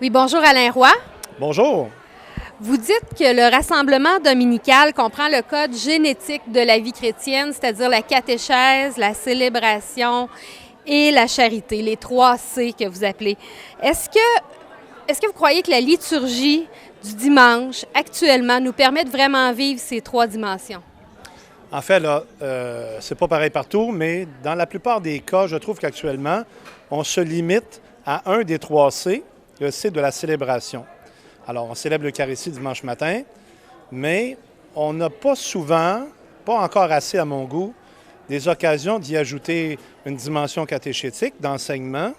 Oui, bonjour Alain Roy. Bonjour. Vous dites que le rassemblement dominical comprend le code génétique de la vie chrétienne, c'est-à-dire la catéchèse, la célébration et la charité, les 3 C que vous appelez. Est-ce que vous croyez que la liturgie du dimanche, actuellement, nous permet de vraiment vivre ces 3 dimensions? En fait, là, c'est pas pareil partout, mais dans la plupart des cas, je trouve qu'actuellement, on se limite à un des 3 C, le C de la célébration. Alors, on célèbre l'Eucharistie dimanche matin, mais on n'a pas souvent, pas encore assez à mon goût, des occasions d'y ajouter une dimension catéchétique, d'enseignement,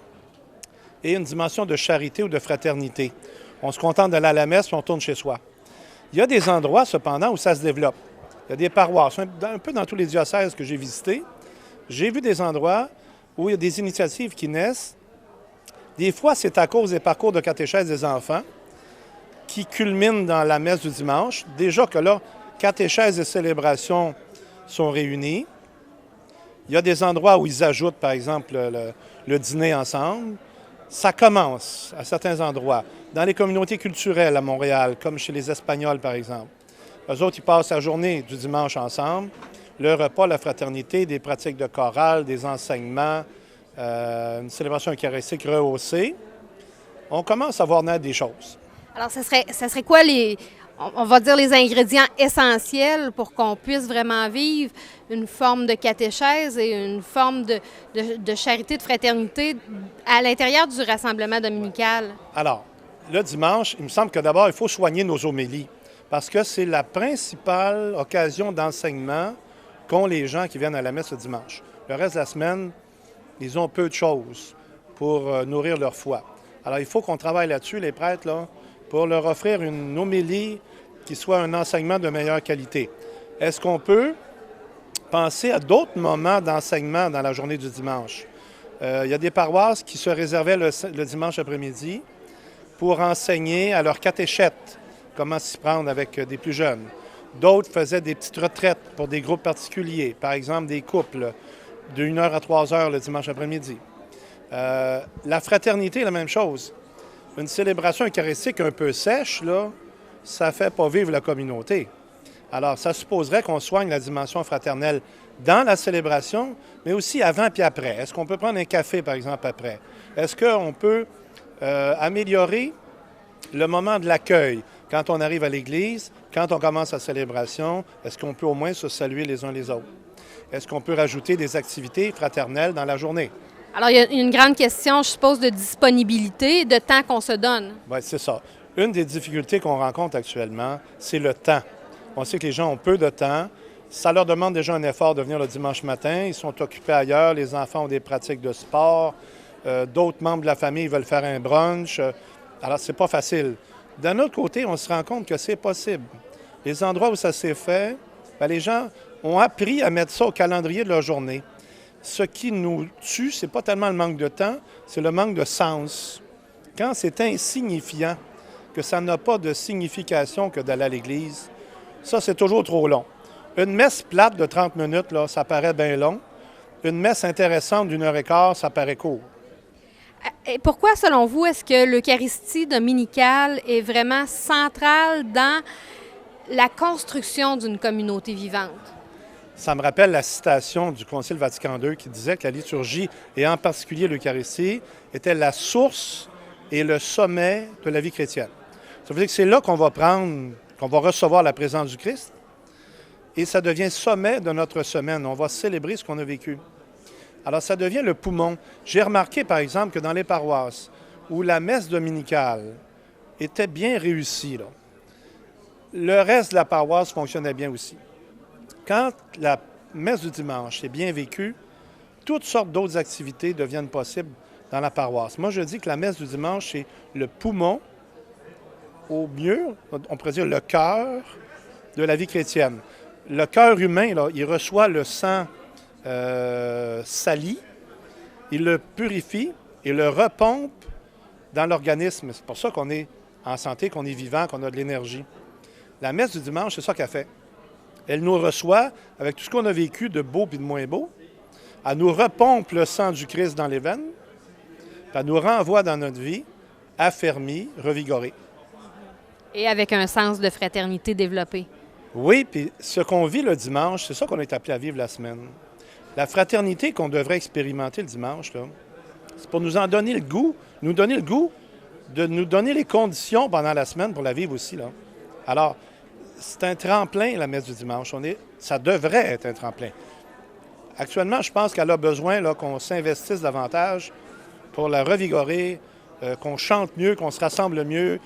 et une dimension de charité ou de fraternité. On se contente d'aller à la messe, puis on tourne chez soi. Il y a des endroits, cependant, où ça se développe. Il y a des paroisses, un peu dans tous les diocèses que j'ai visités. J'ai vu des endroits où il y a des initiatives qui naissent. Des fois, c'est à cause des parcours de catéchèse des enfants qui culminent dans la messe du dimanche. Déjà que là, catéchèse et célébration sont réunis. Il y a des endroits où ils ajoutent, par exemple, le dîner ensemble. Ça commence à certains endroits. Dans les communautés culturelles à Montréal, comme chez les Espagnols, par exemple. Eux autres, ils passent la journée du dimanche ensemble. Le repas, la fraternité, des pratiques de chorale, des enseignements, une célébration eucharistique rehaussée. On commence à voir naître des choses. Alors, ça serait quoi on va dire les ingrédients essentiels pour qu'on puisse vraiment vivre une forme de catéchèse et une forme de charité, de fraternité à l'intérieur du rassemblement dominical? Alors, le dimanche, il me semble que d'abord, il faut soigner nos homélies parce que c'est la principale occasion d'enseignement qu'ont les gens qui viennent à la messe le dimanche. Le reste de la semaine, ils ont peu de choses pour nourrir leur foi. Alors, il faut qu'on travaille là-dessus, les prêtres, là, pour leur offrir une homélie qui soit un enseignement de meilleure qualité. Est-ce qu'on peut penser à d'autres moments d'enseignement dans la journée du dimanche? Il y a des paroisses qui se réservaient le dimanche après-midi pour enseigner à leurs catéchètes comment s'y prendre avec des plus jeunes. D'autres faisaient des petites retraites pour des groupes particuliers, par exemple des couples de 1 heure à 3 heures le dimanche après-midi. La fraternité, la même chose. Une célébration eucharistique un peu sèche, là, ça ne fait pas vivre la communauté. Alors, ça supposerait qu'on soigne la dimension fraternelle dans la célébration, mais aussi avant puis après. Est-ce qu'on peut prendre un café, par exemple, après? Est-ce qu'on peut améliorer le moment de l'accueil quand on arrive à l'église, quand on commence la célébration? Est-ce qu'on peut au moins se saluer les uns les autres? Est-ce qu'on peut rajouter des activités fraternelles dans la journée? Alors, il y a une grande question, je suppose, de disponibilité, de temps qu'on se donne. Oui, c'est ça. Une des difficultés qu'on rencontre actuellement, c'est le temps. On sait que les gens ont peu de temps. Ça leur demande déjà un effort de venir le dimanche matin. Ils sont occupés ailleurs. Les enfants ont des pratiques de sport. D'autres membres de la famille veulent faire un brunch. Alors, c'est pas facile. D'un autre côté, on se rend compte que c'est possible. Les endroits où ça s'est fait, bien, les gens ont appris à mettre ça au calendrier de leur journée. Ce qui nous tue, c'est pas tellement le manque de temps, c'est le manque de sens. Quand c'est insignifiant, que ça n'a pas de signification que d'aller à l'église, ça, c'est toujours trop long. Une messe plate de 30 minutes, là, ça paraît bien long. Une messe intéressante d'1 heure et quart, ça paraît court. Et pourquoi, selon vous, est-ce que l'Eucharistie dominicale est vraiment centrale dans la construction d'une communauté vivante? Ça me rappelle la citation du Concile Vatican II qui disait que la liturgie, et en particulier l'Eucharistie, était la source et le sommet de la vie chrétienne. Ça veut dire que c'est là qu'on va recevoir la présence du Christ, et ça devient sommet de notre semaine. On va célébrer ce qu'on a vécu. Alors, ça devient le poumon. J'ai remarqué, par exemple, que dans les paroisses où la messe dominicale était bien réussie, là, le reste de la paroisse fonctionnait bien aussi. Quand la messe du dimanche est bien vécue, toutes sortes d'autres activités deviennent possibles dans la paroisse. Moi, je dis que la messe du dimanche, c'est le poumon, au mieux, on pourrait dire le cœur de la vie chrétienne. Le cœur humain, là, il reçoit le sang sali, il le purifie et le repompe dans l'organisme. C'est pour ça qu'on est en santé, qu'on est vivant, qu'on a de l'énergie. La messe du dimanche, c'est ça qu'elle fait. Elle nous reçoit avec tout ce qu'on a vécu de beau et de moins beau. Elle nous repompe le sang du Christ dans les veines. Elle nous renvoie dans notre vie affermis, revigorés. Et avec un sens de fraternité développé. Oui, puis ce qu'on vit le dimanche, c'est ça qu'on est appelé à vivre la semaine. La fraternité qu'on devrait expérimenter le dimanche, là, c'est pour nous en donner le goût, nous donner le goût de nous donner les conditions pendant la semaine pour la vivre aussi, là. Alors, c'est un tremplin, la messe du dimanche. Ça devrait être un tremplin. Actuellement, je pense qu'elle a besoin là, qu'on s'investisse davantage pour la revigorer, qu'on chante mieux, qu'on se rassemble mieux,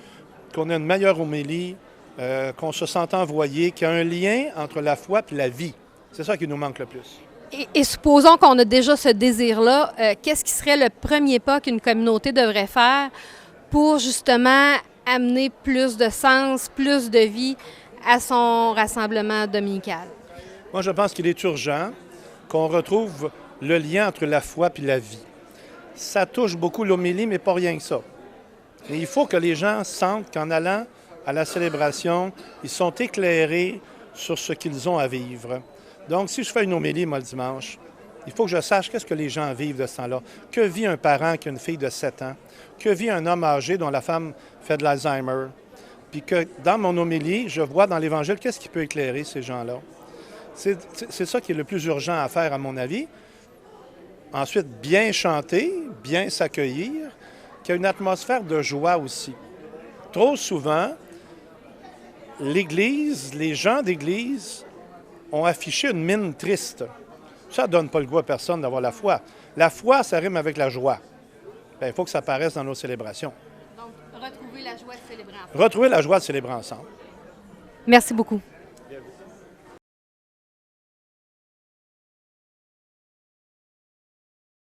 qu'on ait une meilleure homélie, qu'on se sente envoyé, qu'il y a un lien entre la foi et la vie. C'est ça qui nous manque le plus. Et supposons qu'on a déjà ce désir-là, qu'est-ce qui serait le premier pas qu'une communauté devrait faire pour justement amener plus de sens, plus de vie à son rassemblement dominical? Moi, je pense qu'il est urgent qu'on retrouve le lien entre la foi et la vie. Ça touche beaucoup l'homélie, mais pas rien que ça. Et il faut que les gens sentent qu'en allant à la célébration, ils sont éclairés sur ce qu'ils ont à vivre. Donc, si je fais une homélie, moi, le dimanche, il faut que je sache qu'est-ce que les gens vivent de ce temps-là. Que vit un parent qui a une fille de 7 ans? Que vit un homme âgé dont la femme fait de l'Alzheimer? Puis que dans mon homélie, je vois dans l'Évangile qu'est-ce qui peut éclairer ces gens-là. C'est ça qui est le plus urgent à faire, à mon avis. Ensuite, bien chanter, bien s'accueillir, qu'il y a une atmosphère de joie aussi. Trop souvent, l'Église, les gens d'Église ont affiché une mine triste. Ça ne donne pas le goût à personne d'avoir la foi. La foi, ça rime avec la joie. Bien, il faut que ça apparaisse dans nos célébrations. Donc, retrouver la joie de célébrer ensemble. Retrouver la joie de célébrer ensemble. Merci beaucoup.